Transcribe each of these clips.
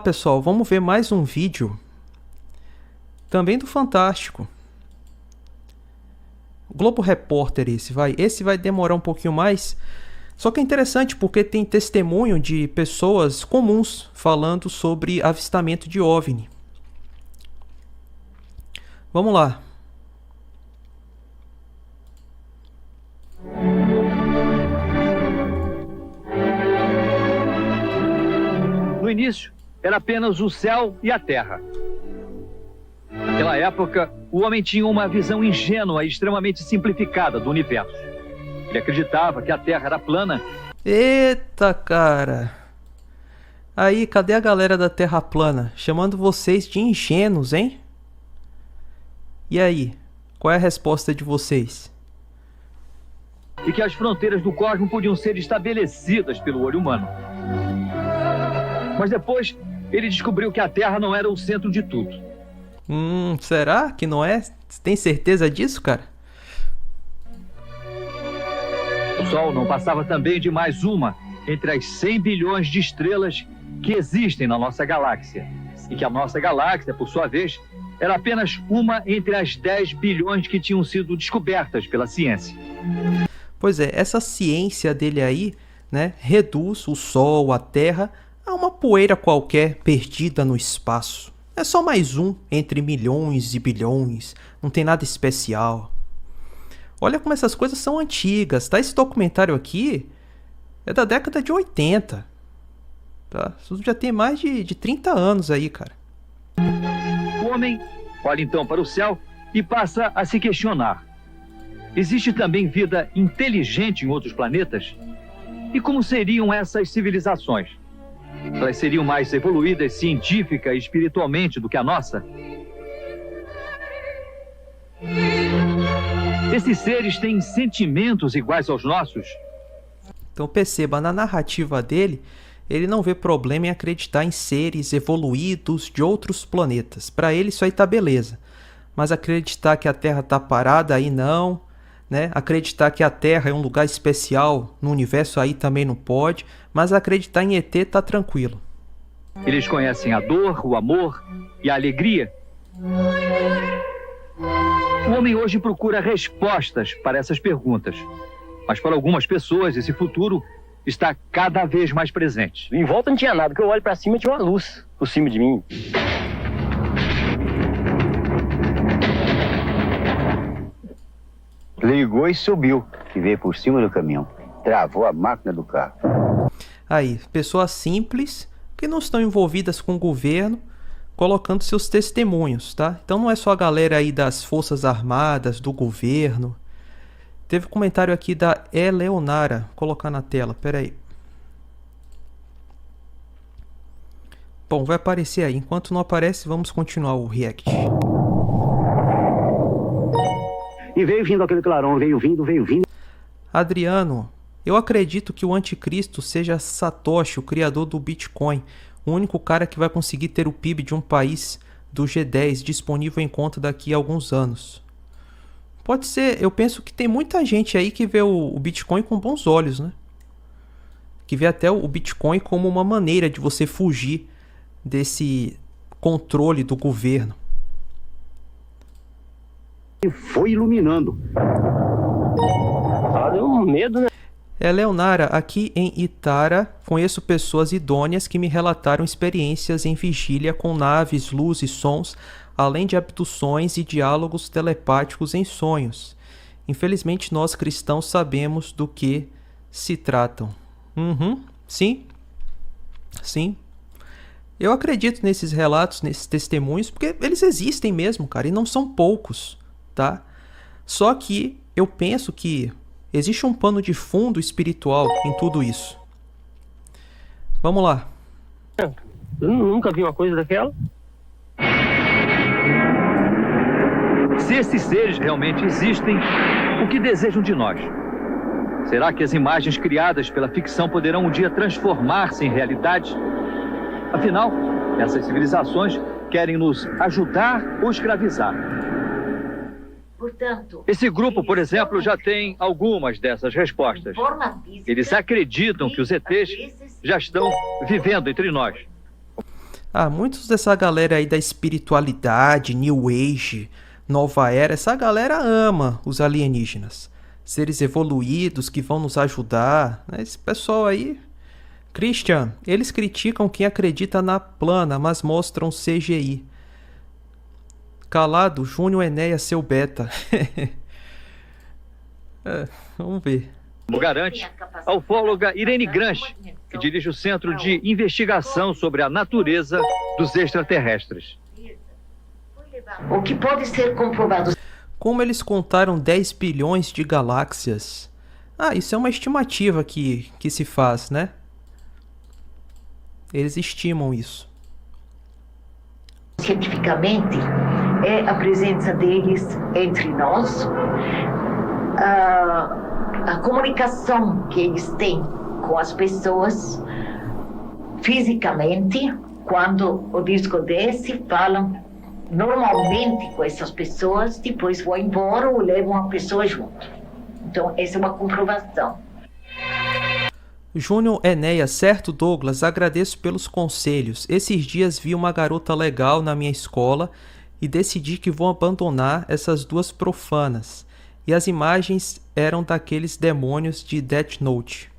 pessoal, vamos ver mais um vídeo também do Fantástico. O Globo Repórter esse vai demorar um pouquinho mais. Só que é interessante porque tem testemunho de pessoas comuns falando sobre avistamento de OVNI. Vamos lá. No início, era apenas o céu e a terra. Naquela época, o homem tinha uma visão ingênua e extremamente simplificada do universo. Ele acreditava que a Terra era plana. Eita, cara. Aí, cadê a galera da Terra plana? Chamando vocês de ingênuos, hein? E aí, qual é a resposta de vocês? E que as fronteiras do cosmos podiam ser estabelecidas pelo olho humano. Mas depois, ele descobriu que a Terra não era o centro de tudo. Será que não é? Você tem certeza disso, cara? O Sol não passava também de mais uma entre as 100 bilhões de estrelas que existem na nossa galáxia. E que a nossa galáxia, por sua vez, era apenas uma entre as 10 bilhões que tinham sido descobertas pela ciência. Pois é, essa ciência dele aí, né, reduz o Sol, a Terra, a uma poeira qualquer perdida no espaço. É só mais um entre milhões e bilhões, não tem nada especial. Olha como essas coisas são antigas, tá? Esse documentário aqui é da década de 80, tá? Isso já tem mais de 30 anos aí, cara. O homem olha então para o céu e passa a se questionar. Existe também vida inteligente em outros planetas? E como seriam essas civilizações? Elas seriam mais evoluídas científica e espiritualmente do que a nossa? Esses seres têm sentimentos iguais aos nossos? Então perceba, na narrativa dele, ele não vê problema em acreditar em seres evoluídos de outros planetas. Para ele isso aí tá beleza. Mas acreditar que a Terra tá parada aí não, né? Acreditar que a Terra é um lugar especial no universo aí também não pode. Mas acreditar em ET tá tranquilo. Eles conhecem a dor, o amor e a alegria. O homem hoje procura respostas para essas perguntas. Mas para algumas pessoas, esse futuro está cada vez mais presente. Em volta não tinha nada, que eu olho para cima tinha uma luz por cima de mim. Ligou e subiu, e veio por cima do caminhão. Travou a máquina do carro. Aí, pessoas simples que não estão envolvidas com o governo, colocando seus testemunhos, tá? Então não é só a galera aí das Forças Armadas, do governo. Teve um comentário aqui da Eleonara, vou colocar na tela, pera aí. Bom, vai aparecer aí. Enquanto não aparece, vamos continuar o react. E veio vindo aquele clarão, veio vindo. Adriano, eu acredito que o anticristo seja Satoshi, o criador do Bitcoin, o único cara que vai conseguir ter o PIB de um país do G10 disponível em conta daqui a alguns anos. Pode ser, eu penso que tem muita gente aí que vê o Bitcoin com bons olhos, né? Que vê até o Bitcoin como uma maneira de você fugir desse controle do governo. E foi iluminando. Deu um medo, né? Leonara, aqui em Itara, conheço pessoas idôneas que me relataram experiências em vigília com naves, luz e sons, além de abduções e diálogos telepáticos em sonhos. Infelizmente, nós cristãos sabemos do que se tratam. Sim. Eu acredito nesses relatos, nesses testemunhos, porque eles existem mesmo, cara, e não são poucos, tá? Só que eu penso que existe um pano de fundo espiritual em tudo isso. Vamos lá. Eu nunca vi uma coisa daquela. Se esses seres realmente existem, o que desejam de nós? Será que as imagens criadas pela ficção poderão um dia transformar-se em realidade? Afinal, essas civilizações querem nos ajudar ou escravizar? Portanto, Esse grupo, por exemplo, já tem algumas dessas respostas. Eles acreditam que os ETs já estão vivendo entre nós. Ah, muitos dessa galera aí da espiritualidade, New Age, Nova Era, essa galera ama os alienígenas. Seres evoluídos que vão nos ajudar, né? Esse pessoal aí... Christian, eles criticam quem acredita na plana, mas mostram CGI. Calado, Júnior Enéas, seu beta. Vamos ver. Garante a ufóloga Irene Grange, que dirige o Centro de Investigação sobre a Natureza dos Extraterrestres. O que pode ser comprovado. Como eles contaram 10 bilhões de galáxias? Ah, isso é uma estimativa que se faz, né? Eles estimam isso. Cientificamente, é a presença deles entre nós, a comunicação que eles têm com as pessoas, fisicamente, quando o disco desce, falam normalmente com essas pessoas, depois vão embora ou levam a pessoa junto. Então, essa é uma comprovação. Júnior Enéas, certo, Douglas, agradeço pelos conselhos. Esses dias vi uma garota legal na minha escola e decidi que vou abandonar essas duas profanas. E as imagens eram daqueles demônios de Death Note.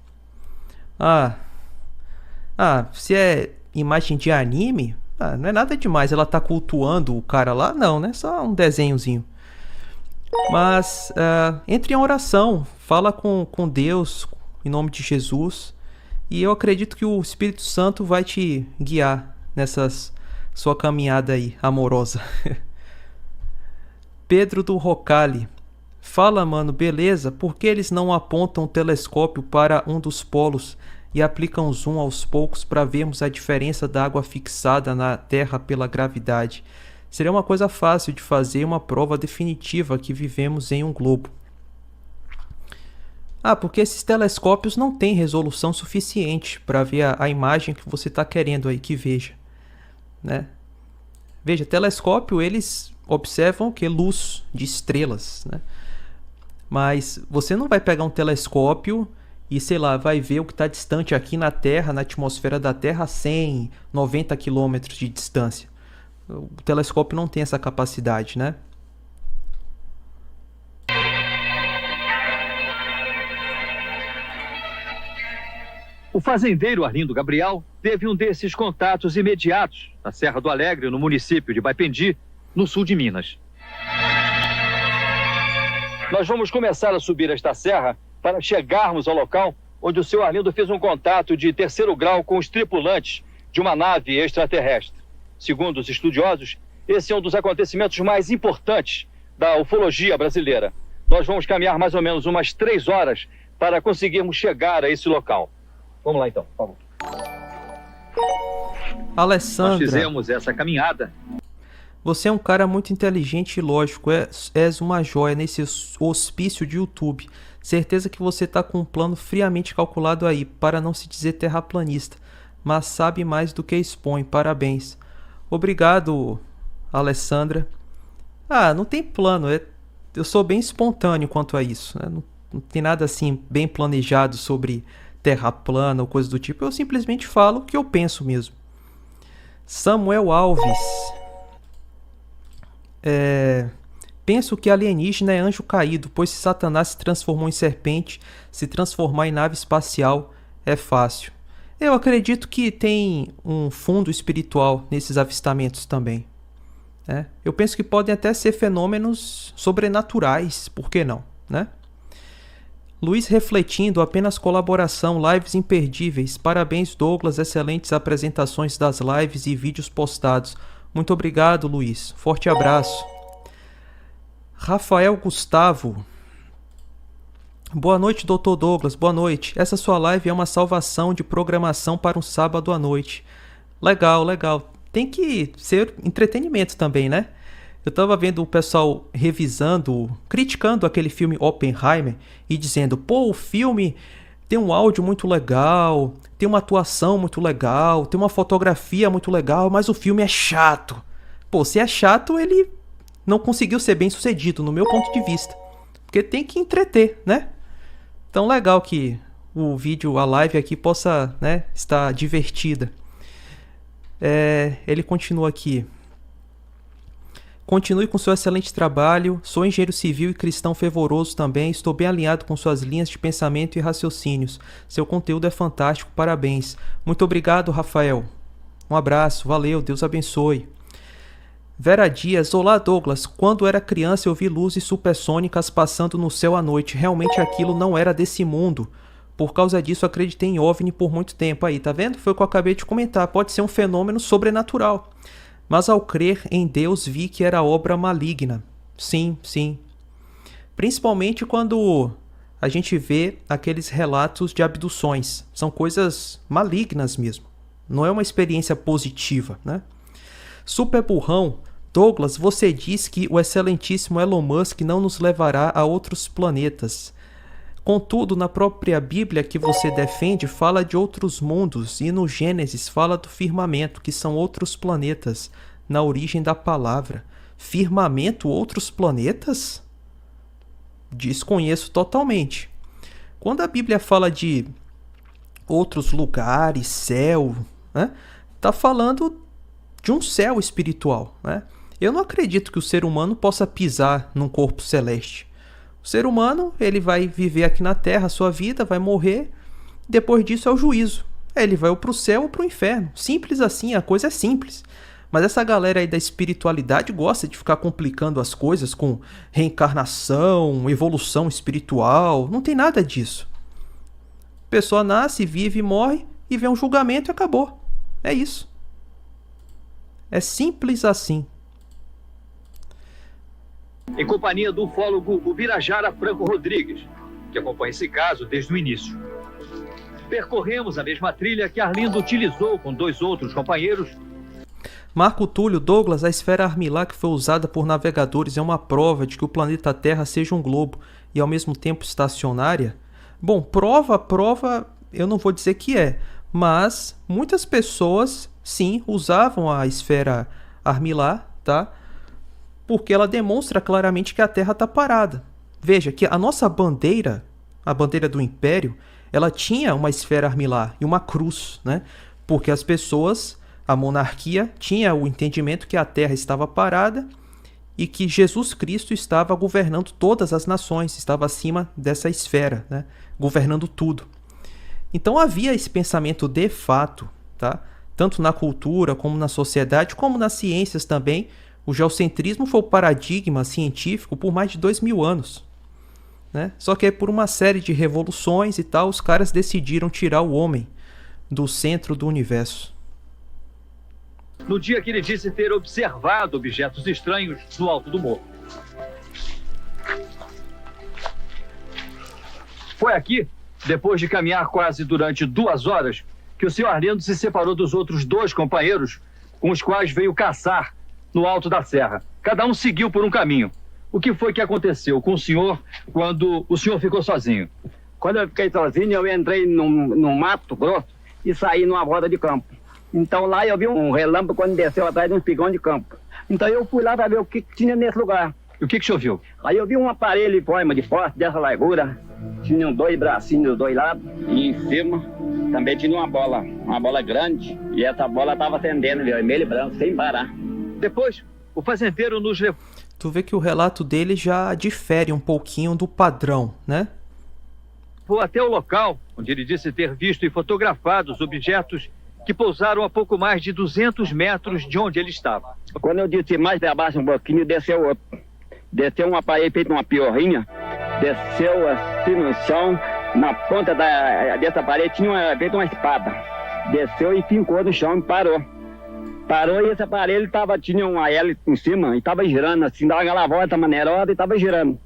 Se é imagem de anime, não é nada demais. Ela tá cultuando o cara lá? Não, né? Só um desenhozinho. Mas entre em oração, fala com Deus, em nome de Jesus, e eu acredito que o Espírito Santo vai te guiar nessa sua caminhada aí, amorosa. Pedro do Rocali. Fala, mano, beleza? Por que eles não apontam o telescópio para um dos polos e aplicam zoom aos poucos para vermos a diferença da água fixada na Terra pela gravidade? Seria uma coisa fácil de fazer, uma prova definitiva que vivemos em um globo. Porque esses telescópios não têm resolução suficiente para ver a imagem que você está querendo aí que veja, né? Veja, telescópio, eles observam o que? Luz de estrelas, né? Mas você não vai pegar um telescópio e, sei lá, vai ver o que está distante aqui na Terra, na atmosfera da Terra, a 100, 90 quilômetros de distância. O telescópio não tem essa capacidade, né? O fazendeiro Arlindo Gabriel teve um desses contatos imediatos na Serra do Alegre, no município de Baipendi, no sul de Minas. Nós vamos começar a subir esta serra para chegarmos ao local onde o seu Arlindo fez um contato de terceiro grau com os tripulantes de uma nave extraterrestre. Segundo os estudiosos, esse é um dos acontecimentos mais importantes da ufologia brasileira. Nós vamos caminhar mais ou menos umas 3 horas para conseguirmos chegar a esse local. Vamos lá então, por favor. Alessandra, nós fizemos essa caminhada. Você é um cara muito inteligente e lógico, és uma joia nesse hospício de YouTube. Certeza que você tá com um plano friamente calculado aí, para não se dizer terraplanista, mas sabe mais do que expõe, parabéns. Obrigado, Alessandra. Não tem plano, eu sou bem espontâneo quanto a isso, né? Não tem nada assim bem planejado sobre terra plana ou coisa do tipo, eu simplesmente falo o que eu penso mesmo. Samuel Alves. Penso que alienígena é anjo caído, pois se Satanás se transformou em serpente, se transformar em nave espacial é fácil. Eu acredito que tem um fundo espiritual nesses avistamentos também, né? Eu penso que podem até ser fenômenos sobrenaturais, por que não, né? Luiz refletindo, apenas colaboração, lives imperdíveis. Parabéns, Douglas, excelentes apresentações das lives e vídeos postados. Muito obrigado, Luiz. Forte abraço. Rafael Gustavo. Boa noite, Dr. Douglas. Boa noite. Essa sua live é uma salvação de programação para um sábado à noite. Legal, legal. Tem que ser entretenimento também, né? Eu tava vendo o pessoal revisando, criticando aquele filme Oppenheimer e dizendo, pô, o filme tem um áudio muito legal, tem uma atuação muito legal, tem uma fotografia muito legal, mas o filme é chato. Pô, se é chato, ele não conseguiu ser bem sucedido, no meu ponto de vista. Porque tem que entreter, né? Então legal que o vídeo, a live aqui possa, né, estar divertida. Ele continua aqui. Continue com seu excelente trabalho. Sou engenheiro civil e cristão fervoroso também. Estou bem alinhado com suas linhas de pensamento e raciocínios. Seu conteúdo é fantástico. Parabéns. Muito obrigado, Rafael. Um abraço. Valeu. Deus abençoe. Vera Dias. Olá, Douglas. Quando era criança eu vi luzes supersônicas passando no céu à noite. Realmente aquilo não era desse mundo. Por causa disso acreditei em OVNI por muito tempo. Aí, tá vendo? Foi o que eu acabei de comentar. Pode ser um fenômeno sobrenatural. Mas ao crer em Deus vi que era obra maligna. Sim, sim. Principalmente quando a gente vê aqueles relatos de abduções. São coisas malignas mesmo. Não é uma experiência positiva, né? Super burrão. Douglas, você diz que o excelentíssimo Elon Musk não nos levará a outros planetas. Contudo, na própria Bíblia que você defende, fala de outros mundos, e no Gênesis fala do firmamento, que são outros planetas, na origem da palavra. Firmamento, outros planetas? Desconheço totalmente. Quando a Bíblia fala de outros lugares, céu, né, tá falando de um céu espiritual, né? Eu não acredito que o ser humano possa pisar num corpo celeste. O ser humano, ele vai viver aqui na Terra a sua vida, vai morrer, depois disso é o juízo. Ele vai ou para o céu ou para o inferno. Simples assim, a coisa é simples. Mas essa galera aí da espiritualidade gosta de ficar complicando as coisas com reencarnação, evolução espiritual. Não tem nada disso. A pessoa nasce, vive, morre e vem um julgamento e acabou. É isso. É simples assim. Em companhia do ufólogo Ubirajara Franco Rodrigues, que acompanha esse caso desde o início. Percorremos a mesma trilha que Arlindo utilizou com 2 outros companheiros. Marco Túlio, Douglas, a esfera Armilá que foi usada por navegadores é uma prova de que o planeta Terra seja um globo e ao mesmo tempo estacionária? Bom, prova, eu não vou dizer que é, mas muitas pessoas, sim, usavam a esfera Armilá, tá? Porque ela demonstra claramente que a Terra está parada. Veja que a nossa bandeira, a bandeira do Império, ela tinha uma esfera armilar e uma cruz, né? Porque as pessoas, a monarquia, tinha o entendimento que a Terra estava parada e que Jesus Cristo estava governando todas as nações, estava acima dessa esfera, né? Governando tudo. Então havia esse pensamento de fato, tá? Tanto na cultura, como na sociedade, como nas ciências também. O geocentrismo foi o paradigma científico por mais de 2000 anos. Né? Só que por uma série de revoluções e tal, os caras decidiram tirar o homem do centro do universo. No dia que ele disse ter observado objetos estranhos no alto do morro. Foi aqui, depois de caminhar quase durante 2 horas, que o senhor Arlindo se separou dos outros 2 companheiros com os quais veio caçar no alto da serra. Cada um seguiu por um caminho. O que foi que aconteceu com o senhor quando o senhor ficou sozinho? Quando eu fiquei sozinho, eu entrei num mato grosso e saí numa roda de campo. Então lá eu vi um relâmpago quando desceu atrás de um espigão de campo. Então eu fui lá para ver o que tinha nesse lugar. E o que o senhor viu? Aí eu vi um aparelho em forma de poste dessa largura. Tinham 2 bracinhos dos 2 lados. E em cima também tinha uma bola grande. E essa bola estava acendendo, vermelho e branco, sem parar. Depois, o fazendeiro nos levou. Tu vê que o relato dele já difere um pouquinho do padrão, né? Foi até o local onde ele disse ter visto e fotografado os objetos que pousaram a pouco mais de 200 metros de onde ele estava. Quando eu disse mais para baixo um pouquinho, desceu outro. Desceu um aparelho feito uma piorrinha, desceu assim no chão, na ponta dessa parede tinha feito uma espada. Desceu e fincou no chão e parou. Parou e esse aparelho tinha uma hélice em cima e estava girando assim, dava aquela volta maneirosa e estava girando.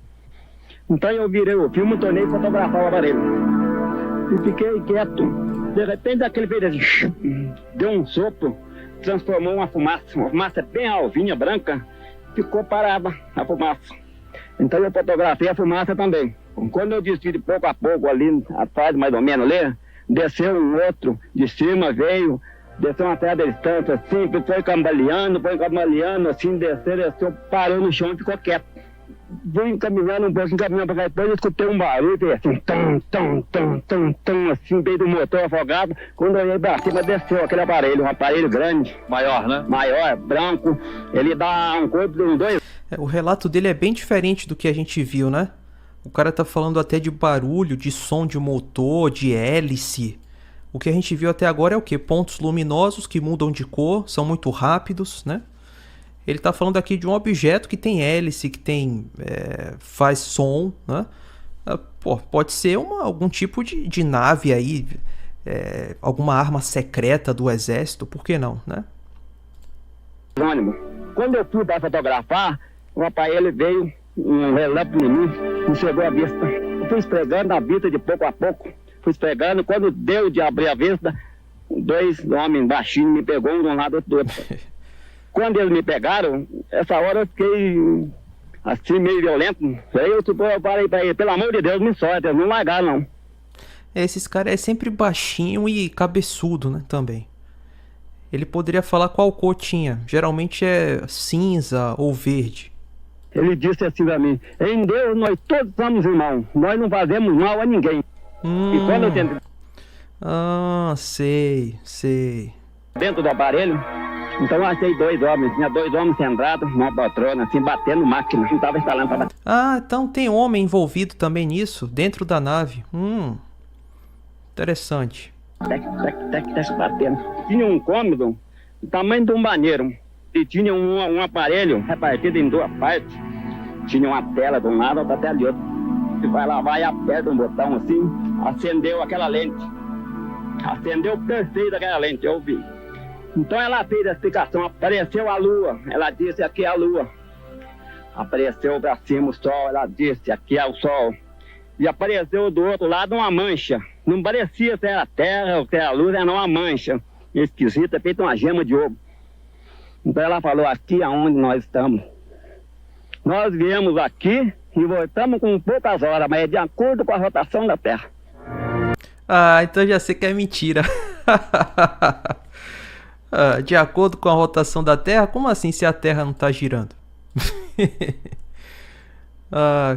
Então eu virei o filme, tornei fotografar o aparelho. E fiquei quieto. De repente aquele fez assim, deu um sopro, transformou uma fumaça bem alvinha, branca, ficou parada a fumaça. Então eu fotografei a fumaça também. Quando eu desci de pouco a pouco ali, atrás mais ou menos ali, desceu um outro de cima, veio, desceu uma certa distância assim, foi cambaleando, assim, desceu, parou no chão e ficou quieto. fui caminhando um pouquinho, caminhando pra cá, depois eu escutei um barulho, e assim, tum, assim, veio do motor afogado. Quando eu olhei pra cima, desceu aquele aparelho, um aparelho grande. Maior, né? Maior, branco, ele dá um corpo de uns 2. O relato dele é bem diferente do que a gente viu, né? O cara tá falando até de barulho, de som de motor, de hélice. O que a gente viu até agora é o quê? Pontos luminosos que mudam de cor, são muito rápidos, né? Ele tá falando aqui de um objeto que tem hélice, que tem faz som, né? Pô, pode ser algum tipo de nave aí, alguma arma secreta do exército, por que não, né? Ônibus. Quando eu fui para fotografar, o rapaz ele veio, um relâmpago em mim, me chegou a vista. Eu fui esfregando a vista de pouco a pouco, fui esfregando. Quando deu de abrir a vista, 2 homens baixinhos me pegou um de um lado do outro. Quando eles me pegaram, essa hora eu fiquei assim, meio violento. Aí eu falei pra ele, pelo amor de Deus, me solta, não largar não. Esses caras é sempre baixinho e cabeçudo, né, também. Ele poderia falar qual cor tinha. Geralmente é cinza ou verde. Ele disse assim pra mim, em Deus nós todos somos irmãos, nós não fazemos mal a ninguém. E quando eu tentei... Ah, sei. Dentro do aparelho, então eu achei 2 homens, tinha 2 homens sentados numa poltrona, assim, batendo máquina, não estava instalando para bater. Ah, então tem homem envolvido também nisso, dentro da nave. Interessante. Tec, batendo. Tinha um cômodo do tamanho de um banheiro, e tinha um aparelho repartido em 2 partes. Tinha uma tela de um lado, outra tela de outro. Você vai lá, vai e aperta um botão assim, acendeu aquela lente. Acendeu perfeito aquela lente, eu vi. Então ela fez a explicação, apareceu a lua, ela disse, aqui é a lua. Apareceu pra cima o sol, ela disse, aqui é o sol. E apareceu do outro lado uma mancha. Não parecia ser a terra ou ser a luz, era uma mancha esquisita, feita uma gema de ovo. Então ela falou, aqui é onde nós estamos. Nós viemos aqui e voltamos com poucas horas, mas é de acordo com a rotação da Terra. Ah, então já sei que é mentira. De acordo com a rotação da Terra? Como assim se a Terra não tá girando?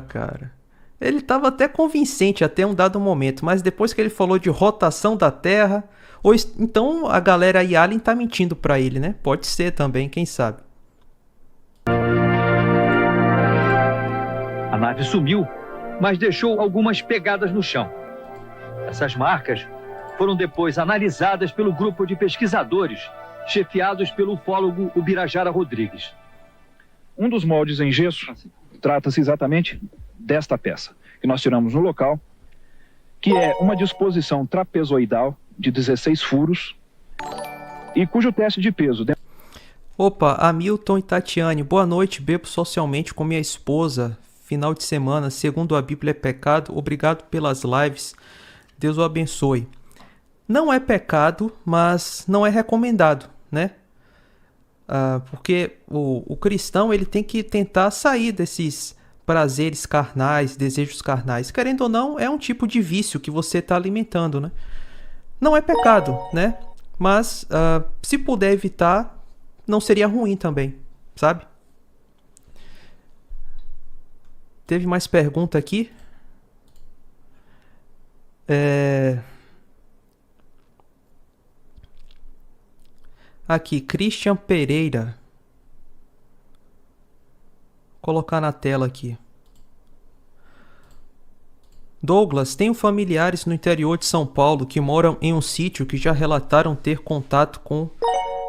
Cara. Ele tava até convincente até um dado momento, mas depois que ele falou de rotação da Terra... Ou então a galera aí alien tá mentindo pra ele, né? Pode ser também, quem sabe. A nave sumiu, mas deixou algumas pegadas no chão. Essas marcas foram depois analisadas pelo grupo de pesquisadores, chefiados pelo ufólogo Ubirajara Rodrigues. Um dos moldes em gesso trata-se exatamente desta peça, que nós tiramos no local, que é uma disposição trapezoidal de 16 furos e cujo teste de peso... Opa, Hamilton e Tatiane, boa noite, bebo socialmente com minha esposa, final de semana, segundo a Bíblia é pecado, obrigado pelas lives, Deus o abençoe. Não é pecado, mas não é recomendado, né? Porque o cristão ele tem que tentar sair desses prazeres carnais, desejos carnais. Querendo ou não, é um tipo de vício que você está alimentando, né? Não é pecado, né? Mas se puder evitar, não seria ruim também, sabe? Teve mais pergunta aqui? Aqui, Christian Pereira. Vou colocar na tela aqui. Douglas, tenho familiares no interior de São Paulo que moram em um sítio que já relataram ter contato com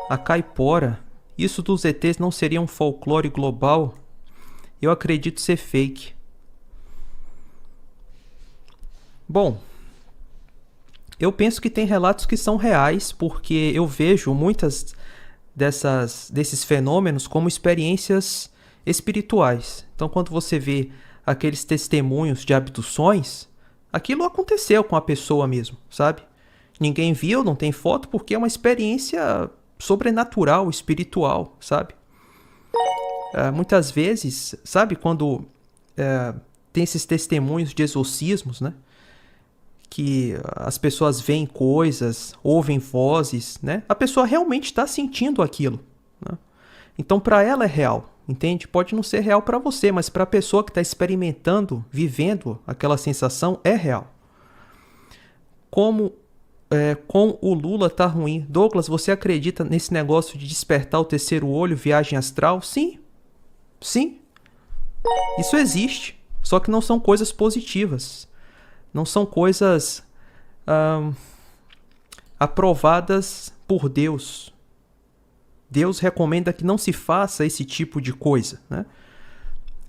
a caipora. Isso dos ETs não seria um folclore global? Eu acredito ser fake. Bom, eu penso que tem relatos que são reais, porque eu vejo muitas desses fenômenos como experiências espirituais. Então, quando você vê aqueles testemunhos de abduções, aquilo aconteceu com a pessoa mesmo, sabe? Ninguém viu, não tem foto, porque é uma experiência sobrenatural, espiritual, sabe? Muitas vezes, sabe, quando tem esses testemunhos de exorcismos, né? Que as pessoas veem coisas, ouvem vozes, né? A pessoa realmente está sentindo aquilo, né? Então, para ela é real. entende? Pode não ser real para você, mas para a pessoa que está experimentando, vivendo aquela sensação, é real. Com o Lula tá ruim. Douglas, você acredita nesse negócio de despertar o terceiro olho, viagem astral? Sim. Sim. Isso existe. Só que não são coisas positivas. Não são coisas aprovadas por Deus. Deus recomenda que não se faça esse tipo de coisa, né?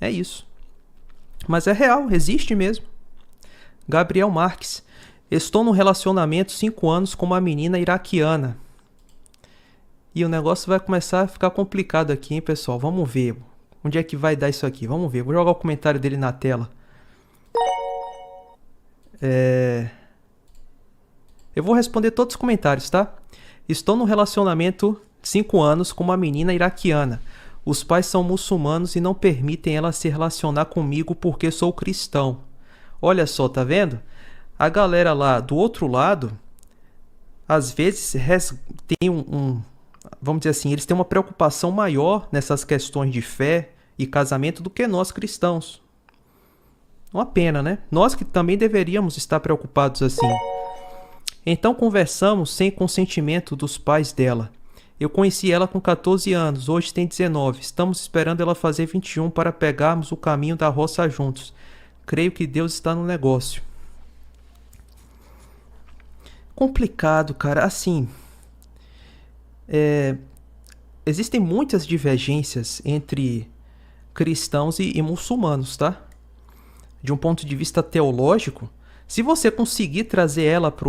É isso. Mas é real, existe mesmo. Gabriel Marques. Estou num relacionamento 5 anos com uma menina iraquiana. E o negócio vai começar a ficar complicado aqui, hein, pessoal? Vamos ver. Onde é que vai dar isso aqui? Vamos ver. Vou jogar o comentário dele na tela. Eu vou responder todos os comentários, tá? Estou num relacionamento 5 anos com uma menina iraquiana. Os pais são muçulmanos e não permitem ela se relacionar comigo porque sou cristão. Olha só, tá vendo? A galera lá do outro lado, às vezes tem vamos dizer assim, eles têm uma preocupação maior nessas questões de fé e casamento do que nós cristãos. Uma pena, né? Nós que também deveríamos estar preocupados assim. Então conversamos sem consentimento dos pais dela. Eu conheci ela com 14 anos, hoje tem 19. Estamos esperando ela fazer 21 para pegarmos o caminho da roça juntos. Creio que Deus está no negócio. Complicado, cara. Assim, existem muitas divergências entre cristãos e muçulmanos, tá? De um ponto de vista teológico, se você conseguir trazer ela para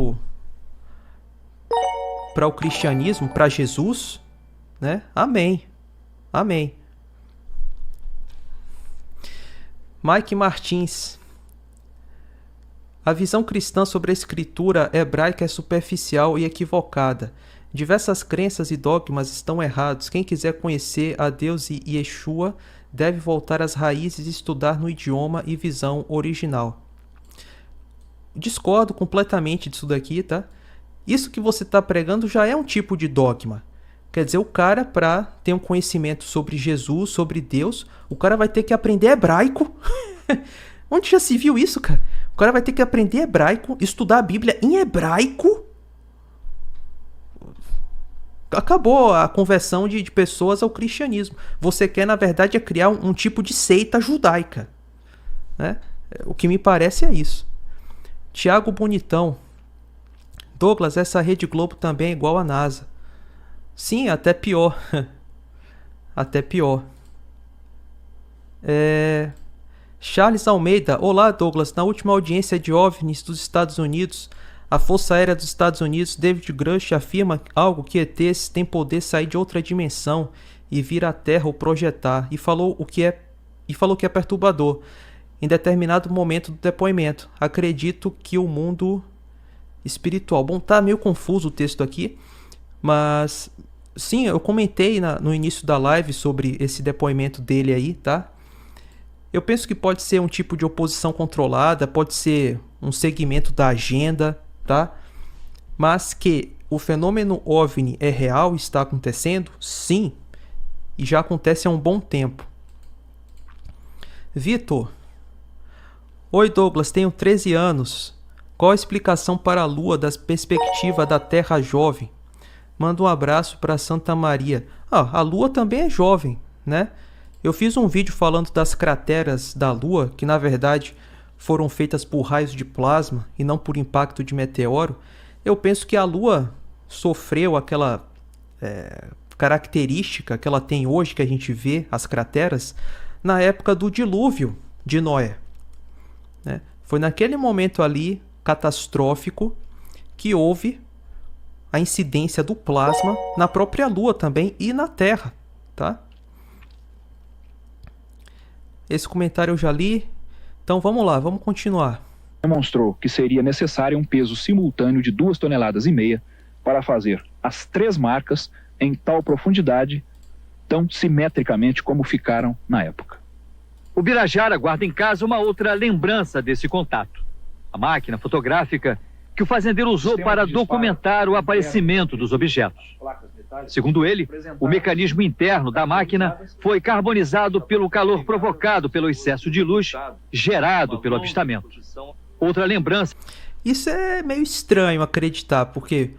o cristianismo, para Jesus, né? Amém. Amém. Mike Martins. A visão cristã sobre a escritura hebraica é superficial e equivocada. Diversas crenças e dogmas estão errados. Quem quiser conhecer a Deus e Yeshua deve voltar às raízes e estudar no idioma e visão original. Discordo completamente disso daqui, tá? Isso que você está pregando já é um tipo de dogma. Quer dizer, o cara, para ter um conhecimento sobre Jesus, sobre Deus, o cara vai ter que aprender hebraico. Onde já se viu isso, cara? O cara vai ter que aprender hebraico, estudar a Bíblia em hebraico. Acabou a conversão de pessoas ao cristianismo. Você quer, na verdade, criar um tipo de seita judaica, né? O que me parece é isso. Tiago Bonitão. Douglas, essa Rede Globo também é igual a NASA. Sim, até pior. Até pior. Charles Almeida. Olá, Douglas. Na última audiência de OVNIs dos Estados Unidos, a Força Aérea dos Estados Unidos, David Grush, afirma algo que ETs têm poder sair de outra dimensão e vir à Terra ou projetar, e falou que é perturbador. Em determinado momento do depoimento, acredito que o mundo espiritual. Bom, tá meio confuso o texto aqui, mas sim, eu comentei no início da live sobre esse depoimento dele aí, tá? Eu penso que pode ser um tipo de oposição controlada, pode ser um segmento da agenda, tá? Mas que o fenômeno OVNI é real e está acontecendo? Sim, e já acontece há um bom tempo. Vitor. Oi, Douglas, tenho 13 anos. Qual a explicação para a Lua da perspectiva da Terra jovem? Manda um abraço para Santa Maria. A Lua também é jovem, né? Eu fiz um vídeo falando das crateras da Lua, que na verdade foram feitas por raios de plasma e não por impacto de meteoro. Eu penso que a Lua sofreu aquela característica que ela tem hoje, que a gente vê, as crateras, na época do dilúvio de Noé, né? Foi naquele momento ali, catastrófico, que houve a incidência do plasma na própria Lua também e na Terra, tá? Esse comentário eu já li, então vamos lá, vamos continuar. Demonstrou que seria necessário um peso simultâneo de 2,5 toneladas para fazer as 3 marcas em tal profundidade, tão simetricamente como ficaram na época. O Birajara guarda em casa uma outra lembrança desse contato. A máquina fotográfica que o fazendeiro usou para documentar o aparecimento dos objetos. Segundo ele, o mecanismo interno da máquina foi carbonizado pelo calor provocado pelo excesso de luz gerado pelo avistamento. Outra lembrança... Isso é meio estranho acreditar, porque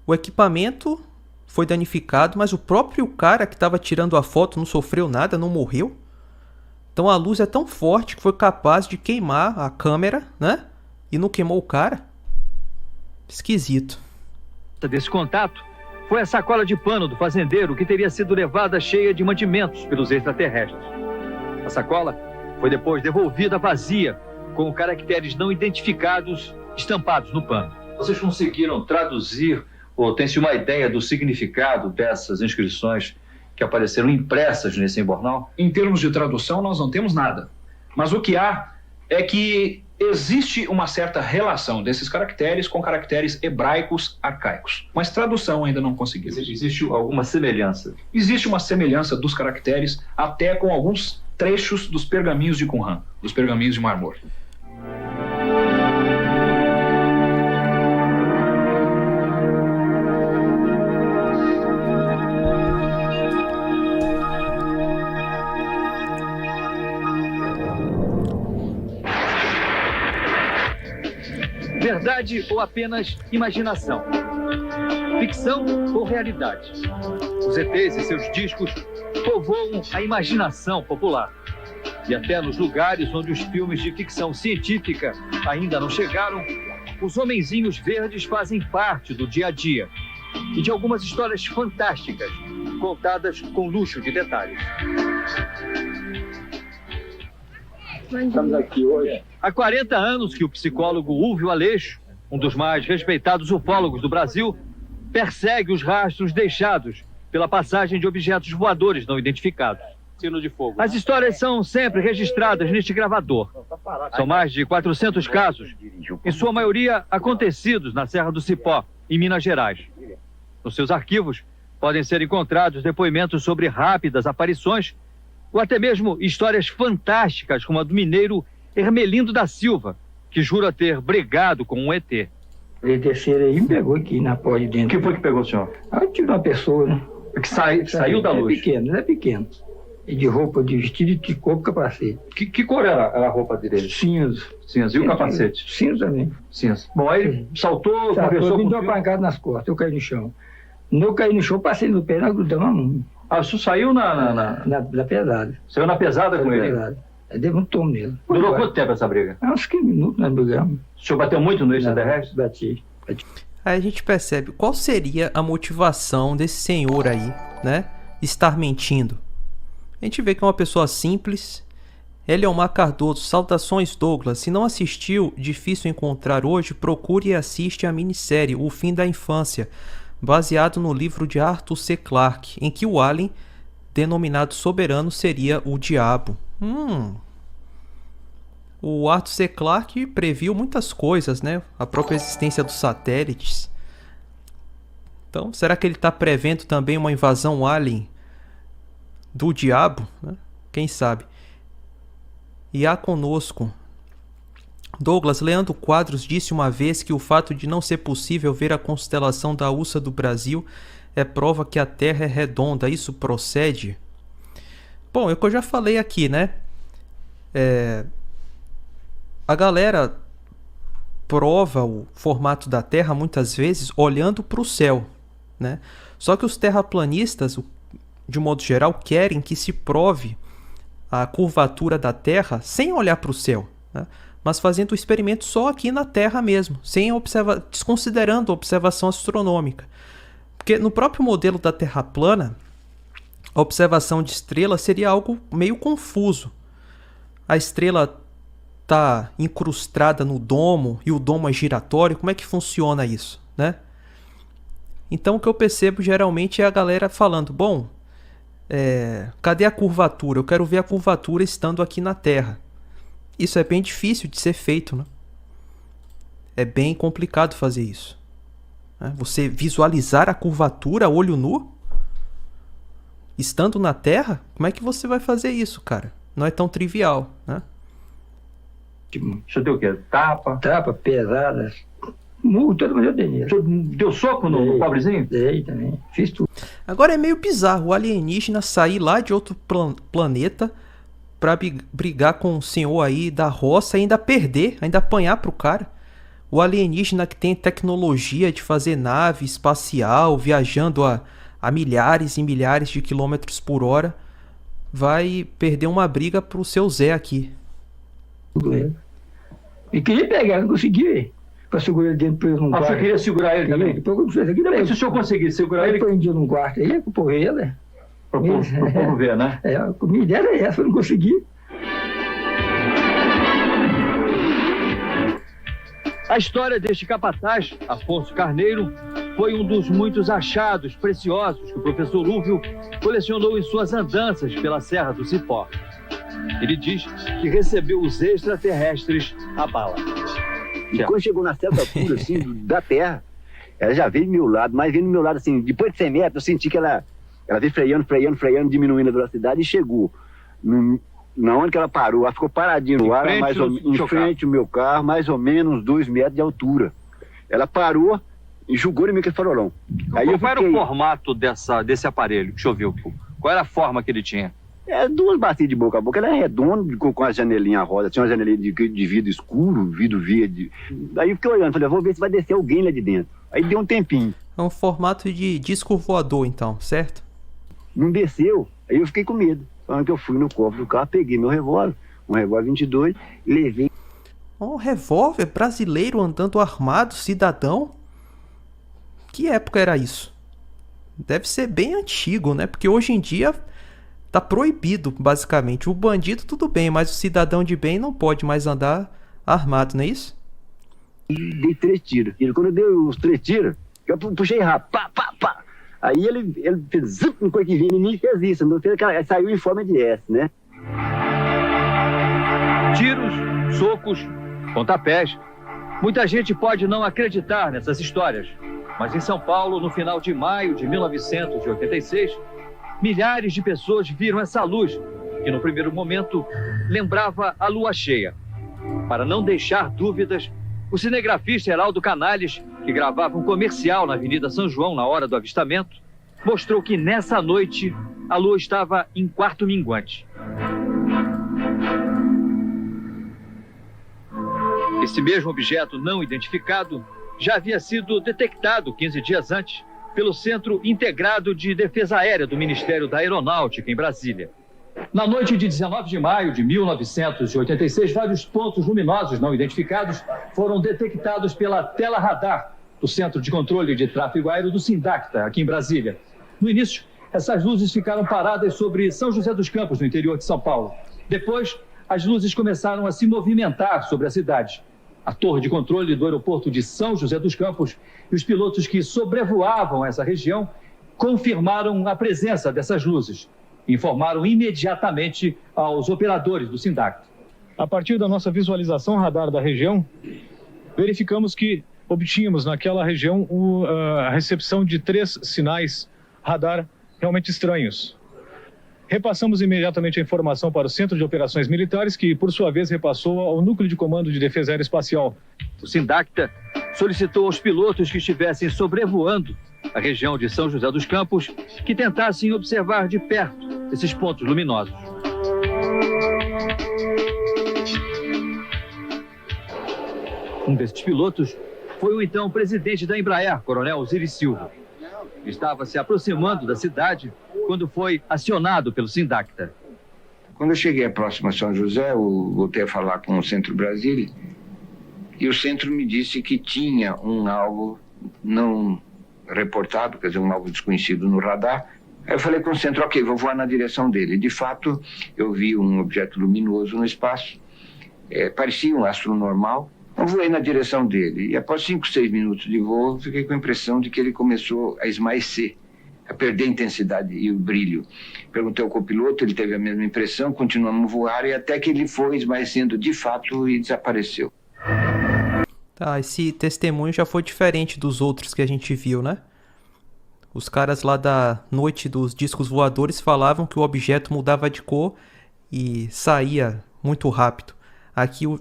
o equipamento foi danificado, mas o próprio cara que estava tirando a foto não sofreu nada, não morreu. Então a luz é tão forte que foi capaz de queimar a câmera, né? E não queimou o cara. Esquisito. Desse contato foi a sacola de pano do fazendeiro que teria sido levada cheia de mantimentos pelos extraterrestres. A sacola foi depois devolvida vazia, com caracteres não identificados estampados no pano. Vocês conseguiram traduzir ou tem-se uma ideia do significado dessas inscrições que apareceram impressas nesse embornal? Em termos de tradução, nós não temos nada. Mas o que há é que existe uma certa relação desses caracteres com caracteres hebraicos arcaicos. Mas tradução ainda não conseguimos. Existe alguma semelhança? Existe uma semelhança dos caracteres até com alguns trechos dos pergaminhos de Qumran, dos pergaminhos de Mármore. Verdade ou apenas imaginação? Ficção ou realidade? Os ETs e seus discos povoam a imaginação popular. E até nos lugares onde os filmes de ficção científica ainda não chegaram, os homenzinhos verdes fazem parte do dia a dia e de algumas histórias fantásticas, contadas com luxo de detalhes. Estamos aqui hoje. Há 40 anos que o psicólogo Úlvio Aleixo, um dos mais respeitados ufólogos do Brasil, persegue os rastros deixados pela passagem de objetos voadores não identificados. Sino de fogo. As histórias são sempre registradas neste gravador. São mais de 400 casos, em sua maioria acontecidos na Serra do Cipó, em Minas Gerais. Nos seus arquivos podem ser encontrados depoimentos sobre rápidas aparições ou até mesmo histórias fantásticas como a do mineiro Hermelindo da Silva, que jura ter brigado com um ET. Ele terceiro aí me pegou aqui na porta de dentro. O que foi que pegou o senhor? Aí tive uma pessoa, né? Que saiu da luz. Ele é pequeno. E de roupa, de vestido de corpo, capacete. Que cor era a roupa dele? Cinza. Cinza. E o capacete? Cinza também. Cinza. Bom, aí ele saltou, conversou me com deu uma pancada nas costas, eu caí no chão. Quando eu caí no chão, passei no pé, nós grudamos a mão. Ah, o senhor saiu na pesada. Saiu na pesada com ele? Pesada. Aí deu um tom nele. Durou quanto tempo essa briga? Uns 15 minutos nós brigamos. O senhor bateu muito no extraterrestre? Bati. Aí a gente percebe qual seria a motivação desse senhor aí, né? Estar mentindo. A gente vê que é uma pessoa simples. Eliomar Cardoso, saudações Douglas. Se não assistiu, difícil encontrar hoje, procure e assiste a minissérie O Fim da Infância, baseado no livro de Arthur C. Clarke, em que o alien, denominado soberano, seria o diabo. O Arthur C. Clarke previu muitas coisas, né? A própria existência dos satélites. Então, será que ele está prevendo também uma invasão alien do diabo? Né? Quem sabe? E há conosco. Douglas, Leandro Quadros disse uma vez que o fato de não ser possível ver a constelação da Ursa do Brasil é prova que a Terra é redonda. Isso procede? Bom, é o que eu já falei aqui, né? A galera prova o formato da Terra muitas vezes olhando para o céu, né? Só que os terraplanistas, de modo geral, querem que se prove a curvatura da Terra sem olhar para o céu, né? Mas fazendo o experimento só aqui na Terra mesmo, desconsiderando a observação astronômica. Porque no próprio modelo da Terra plana, a observação de estrela seria algo meio confuso. A estrela está incrustada no domo e o domo é giratório. Como é que funciona isso, né? Então o que eu percebo geralmente é a galera falando, bom, cadê a curvatura? Eu quero ver a curvatura estando aqui na Terra. Isso é bem difícil de ser feito, né? É bem complicado fazer isso, né? Você visualizar a curvatura a olho nu, estando na Terra, como é que você vai fazer isso, cara? Não é tão trivial, né? Deixa eu ter o quê? Tapa? Tapa, pesada. Murro, todo mundo eu dei nele. O senhor deu soco no pobrezinho? Dei também. Fiz tudo. Agora é meio bizarro o alienígena sair lá de outro planeta pra brigar com o senhor aí da roça e ainda perder, ainda apanhar pro cara. O alienígena que tem tecnologia de fazer nave espacial, viajando a milhares e milhares de quilômetros por hora, vai perder uma briga pro seu Zé aqui. E queria pegar, não consegui. Pra segurar ele dentro num quarto. Você queria segurar ele também? Se o senhor conseguisse segurar ele... Aí prendia num quarto aí, com o povo ele. Pro povo ver, né? A comida era essa, eu não consegui. A história deste capataz, Afonso Carneiro, foi um dos muitos achados preciosos que o professor Lúvio colecionou em suas andanças pela Serra do Cipó. Ele diz que recebeu os extraterrestres a bala. E quando chegou na certa altura, assim, da Terra, ela já veio do meu lado, mas veio do meu lado, assim, depois de 100 metros, eu senti que ela veio freando, diminuindo a velocidade e chegou. Na hora que ela parou, ela ficou paradinha no ar, em frente ao meu carro, mais ou menos 2 metros de altura. Ela parou e jogou em mim aquele farolão. Aí Qual era o formato desse aparelho que o senhor viu? Qual era a forma que ele tinha? 2 bacias de boca a boca, ela é redonda, com as janelinhas rosa, tinha uma janelinha de vidro escuro, vidro verde. Aí eu fiquei olhando, falei, vou ver se vai descer alguém lá de dentro. Aí deu um tempinho. É um formato de disco voador, então, certo? Não desceu, aí eu fiquei com medo. Falando que eu fui no cofre do carro, peguei meu revólver, um revólver 22, levei. Um revólver brasileiro andando armado, cidadão? Que época era isso? Deve ser bem antigo, né? Porque hoje em dia tá proibido, basicamente. O bandido tudo bem, mas o cidadão de bem não pode mais andar armado, não é isso? E dei 3 tiros. E quando eu dei os 3 tiros, eu puxei rápido, pá. Aí ele fez uma coisa que vinha em mim e fez isso. Não fez aquela, saiu em forma de S, né? Tiros, socos, pontapés. Muita gente pode não acreditar nessas histórias. Mas em São Paulo, no final de maio de 1986, milhares de pessoas viram essa luz, que no primeiro momento lembrava a lua cheia. Para não deixar dúvidas, o cinegrafista Heraldo Canales, que gravava um comercial na Avenida São João na hora do avistamento, mostrou que nessa noite a lua estava em quarto minguante. Esse mesmo objeto não identificado já havia sido detectado 15 dias antes pelo Centro Integrado de Defesa Aérea do Ministério da Aeronáutica, em Brasília. Na noite de 19 de maio de 1986, vários pontos luminosos não identificados foram detectados pela tela radar do Centro de Controle de Tráfego Aéreo do Sindacta, aqui em Brasília. No início, essas luzes ficaram paradas sobre São José dos Campos, no interior de São Paulo. Depois, as luzes começaram a se movimentar sobre a cidade. A torre de controle do aeroporto de São José dos Campos e os pilotos que sobrevoavam essa região confirmaram a presença dessas luzes. Informaram imediatamente aos operadores do Sindacta. A partir da nossa visualização radar da região, verificamos que obtínhamos naquela região a recepção de 3 sinais radar realmente estranhos. Repassamos imediatamente a informação para o Centro de Operações Militares, que, por sua vez, repassou ao Núcleo de Comando de Defesa Aeroespacial. O Sindacta solicitou aos pilotos que estivessem sobrevoando a região de São José dos Campos que tentassem observar de perto esses pontos luminosos. Um desses pilotos foi o então presidente da Embraer, Coronel Osiris Silva. Estava se aproximando da cidade quando foi acionado pelo Sindacta. Quando eu cheguei próximo a São José, eu voltei a falar com o Centro Brasília e o Centro me disse que tinha um alvo não reportado, quer dizer, um alvo desconhecido no radar. Aí eu falei com o Centro, ok, vou voar na direção dele. De fato, eu vi um objeto luminoso no espaço, parecia um astro normal. Eu voei na direção dele e após 5, 6 minutos de voo, fiquei com a impressão de que ele começou a esmaecer, a perder a intensidade e o brilho. Perguntei ao copiloto, ele teve a mesma impressão, continuamos a voar e até que ele foi esmaecendo de fato e desapareceu. Tá, esse testemunho já foi diferente dos outros que a gente viu, né? Os caras lá da noite dos discos voadores falavam que o objeto mudava de cor e saía muito rápido. Aqui o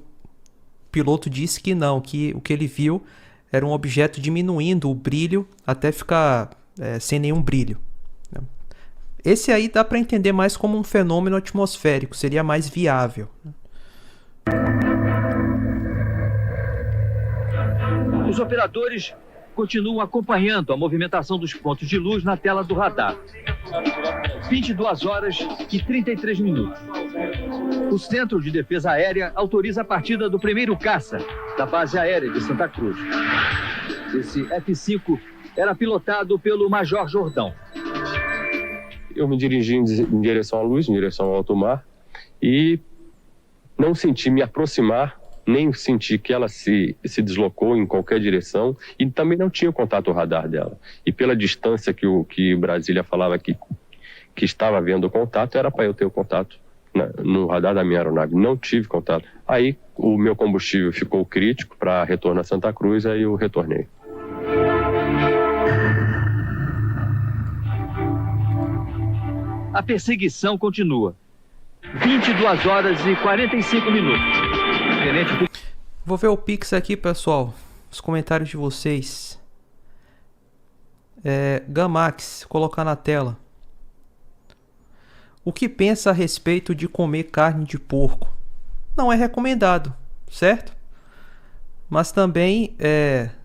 piloto disse que não, que o que ele viu era um objeto diminuindo o brilho até ficar sem nenhum brilho. Esse aí dá para entender mais como um fenômeno atmosférico, seria mais viável. Os operadores continuam acompanhando a movimentação dos pontos de luz na tela do radar. 22 horas e 33 minutos. O Centro de Defesa Aérea autoriza a partida do primeiro caça da base aérea de Santa Cruz. Esse F-5 era pilotado pelo Major Jordão. Eu me dirigi em direção à luz, em direção ao alto mar, e não senti me aproximar, nem senti que ela se deslocou em qualquer direção, e também não tinha o contato radar dela. E pela distância que Brasília falava que estava havendo contato, era para eu ter o contato no radar da minha aeronave. Não tive contato. Aí o meu combustível ficou crítico para retorno a Santa Cruz, aí eu retornei. A perseguição continua. 22 horas e 45 minutos. Vou ver o Pix aqui, pessoal. Os comentários de vocês. Gamax, colocar na tela. O que pensa a respeito de comer carne de porco? Não é recomendado, certo? Mas também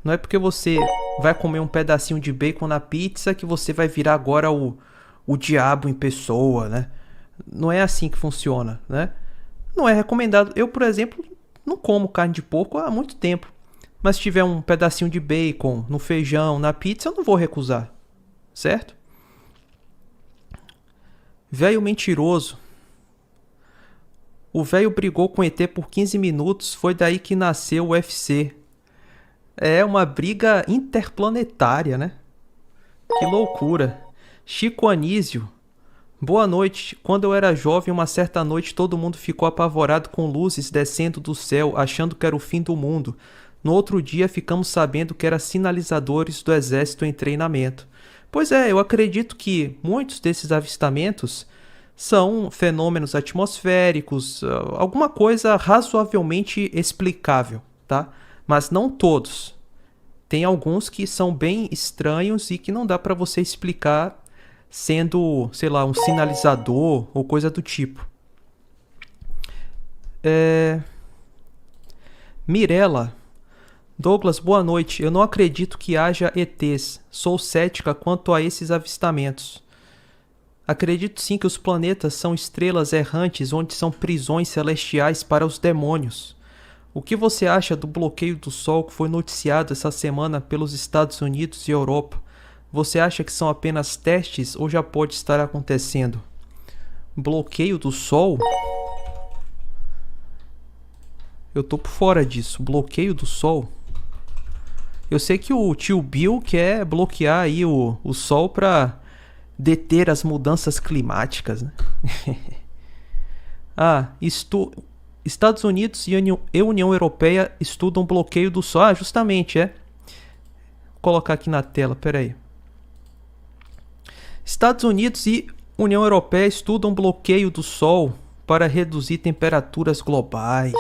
não é porque você vai comer um pedacinho de bacon na pizza que você vai virar agora o diabo em pessoa, né? Não é assim que funciona, né? Não é recomendado. Eu, por exemplo, não como carne de porco há muito tempo. Mas se tiver um pedacinho de bacon no feijão, na pizza, eu não vou recusar, certo? Velho mentiroso. O velho brigou com o ET por 15 minutos, foi daí que nasceu o UFC. É uma briga interplanetária, né? Que loucura. Chico Anísio. Boa noite. Quando eu era jovem, uma certa noite todo mundo ficou apavorado com luzes descendo do céu, achando que era o fim do mundo. No outro dia ficamos sabendo que eram sinalizadores do exército em treinamento. Pois é, eu acredito que muitos desses avistamentos são fenômenos atmosféricos, alguma coisa razoavelmente explicável, tá? Mas não todos. Tem alguns que são bem estranhos e que não dá para você explicar sendo, sei lá, um sinalizador ou coisa do tipo. Mirella. Douglas, boa noite. Eu não acredito que haja ETs. Sou cética quanto a esses avistamentos. Acredito sim que os planetas são estrelas errantes onde são prisões celestiais para os demônios. O que você acha do bloqueio do Sol que foi noticiado essa semana pelos Estados Unidos e Europa? Você acha que são apenas testes ou já pode estar acontecendo? Bloqueio do Sol? Eu tô por fora disso. Bloqueio do Sol? Eu sei que o tio Bill quer bloquear aí o Sol para deter as mudanças climáticas, né? Estados Unidos e União Europeia estudam bloqueio do Sol. Justamente, Vou colocar aqui na tela, peraí. Estados Unidos e União Europeia estudam bloqueio do Sol para reduzir temperaturas globais.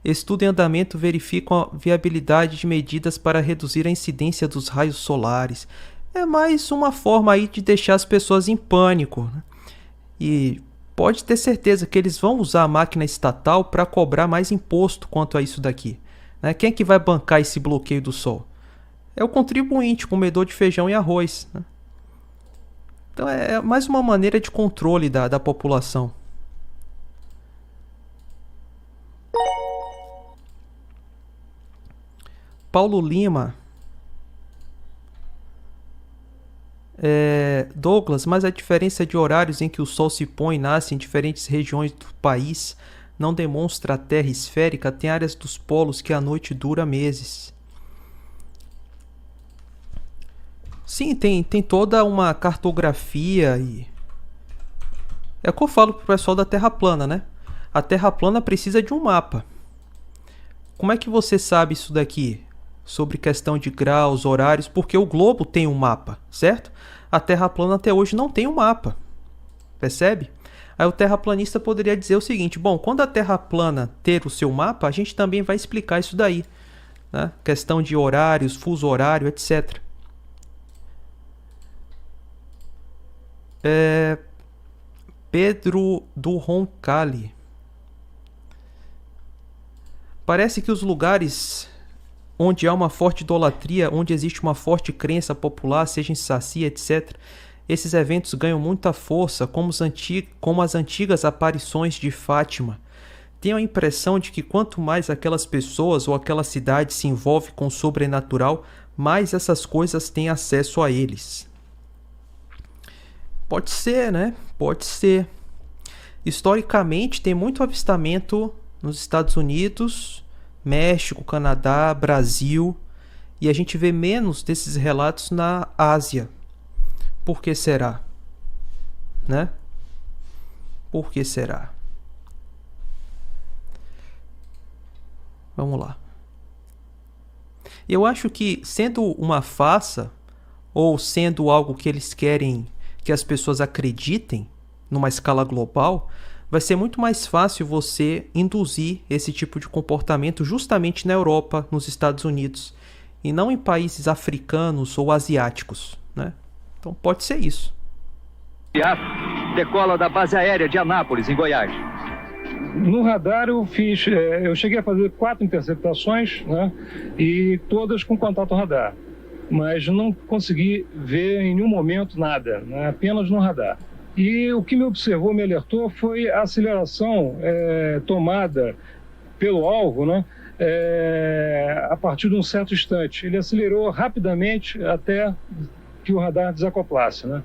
Estudo em andamento verifica a viabilidade de medidas para reduzir a incidência dos raios solares. É mais uma forma aí de deixar as pessoas em pânico, né? E pode ter certeza que eles vão usar a máquina estatal para cobrar mais imposto quanto a isso daqui, né? Quem é que vai bancar esse bloqueio do Sol? É o contribuinte, comedor de feijão e arroz, né? Então é mais uma maneira de controle da população. Paulo Lima. Douglas, mas a diferença de horários em que o Sol se põe e nasce em diferentes regiões do país não demonstra a Terra esférica? Tem áreas dos polos que a noite dura meses. Sim, tem toda uma cartografia e... É o que eu falo pro pessoal da Terra plana, né? A Terra plana precisa de um mapa. Como é que você sabe isso daqui? Sobre questão de graus, horários, porque o globo tem um mapa, certo? A Terra plana até hoje não tem um mapa. Percebe? Aí o terraplanista poderia dizer o seguinte: bom, quando a Terra plana ter o seu mapa, a gente também vai explicar isso daí, né? Questão de horários, fuso horário, etc. Pedro do Roncalli. Parece que os lugares onde há uma forte idolatria, onde existe uma forte crença popular, seja em Saci, etc., esses eventos ganham muita força, como as antigas aparições de Fátima. Tenho a impressão de que quanto mais aquelas pessoas ou aquela cidade se envolve com o sobrenatural, mais essas coisas têm acesso a eles. Pode ser, né? Pode ser. Historicamente, tem muito avistamento nos Estados Unidos, México, Canadá, Brasil, e a gente vê menos desses relatos na Ásia. Por que será? Né? Por que será? Vamos lá. Eu acho que, sendo uma farsa, ou sendo algo que eles querem que as pessoas acreditem, numa escala global, vai ser muito mais fácil você induzir esse tipo de comportamento justamente na Europa, nos Estados Unidos, e não em países africanos ou asiáticos, né? Então pode ser isso. Decola da base aérea de Anápolis, em Goiás. No radar eu cheguei a fazer 4 interceptações, né, e todas com contato radar, mas não consegui ver em nenhum momento nada, né, apenas no radar. E o que me observou, me alertou, foi a aceleração tomada pelo alvo, né, a partir de um certo instante. Ele acelerou rapidamente até que o radar desacoplasse, né?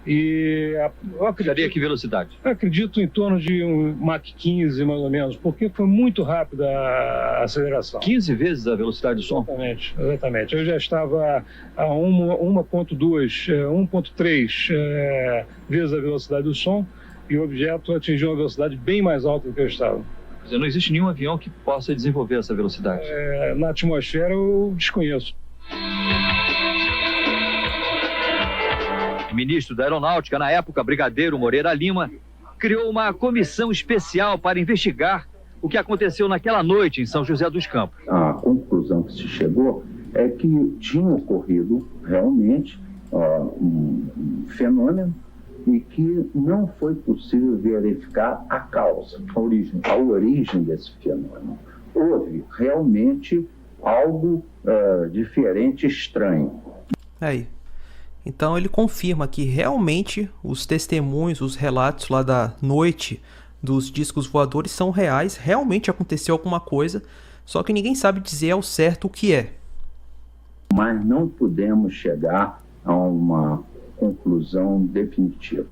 E eu acredito, que velocidade? Eu acredito em torno de um Mach 15, mais ou menos, porque foi muito rápida a aceleração. 15 vezes a velocidade do som? Exatamente, exatamente. Eu já estava a 1.2, 1.3 vezes a velocidade do som, e o objeto atingiu uma velocidade bem mais alta do que eu estava. Quer dizer, não existe nenhum avião que possa desenvolver essa velocidade? Na atmosfera eu desconheço. O ministro da Aeronáutica, na época, Brigadeiro Moreira Lima, criou uma comissão especial para investigar o que aconteceu naquela noite em São José dos Campos. A conclusão que se chegou é que tinha ocorrido realmente um fenômeno e que não foi possível verificar a causa, a origem desse fenômeno. Houve realmente algo diferente, estranho. Aí. Então ele confirma que realmente os testemunhos, os relatos lá da noite dos discos voadores são reais, realmente aconteceu alguma coisa, só que ninguém sabe dizer ao certo o que é. Mas não pudemos chegar a uma conclusão definitiva.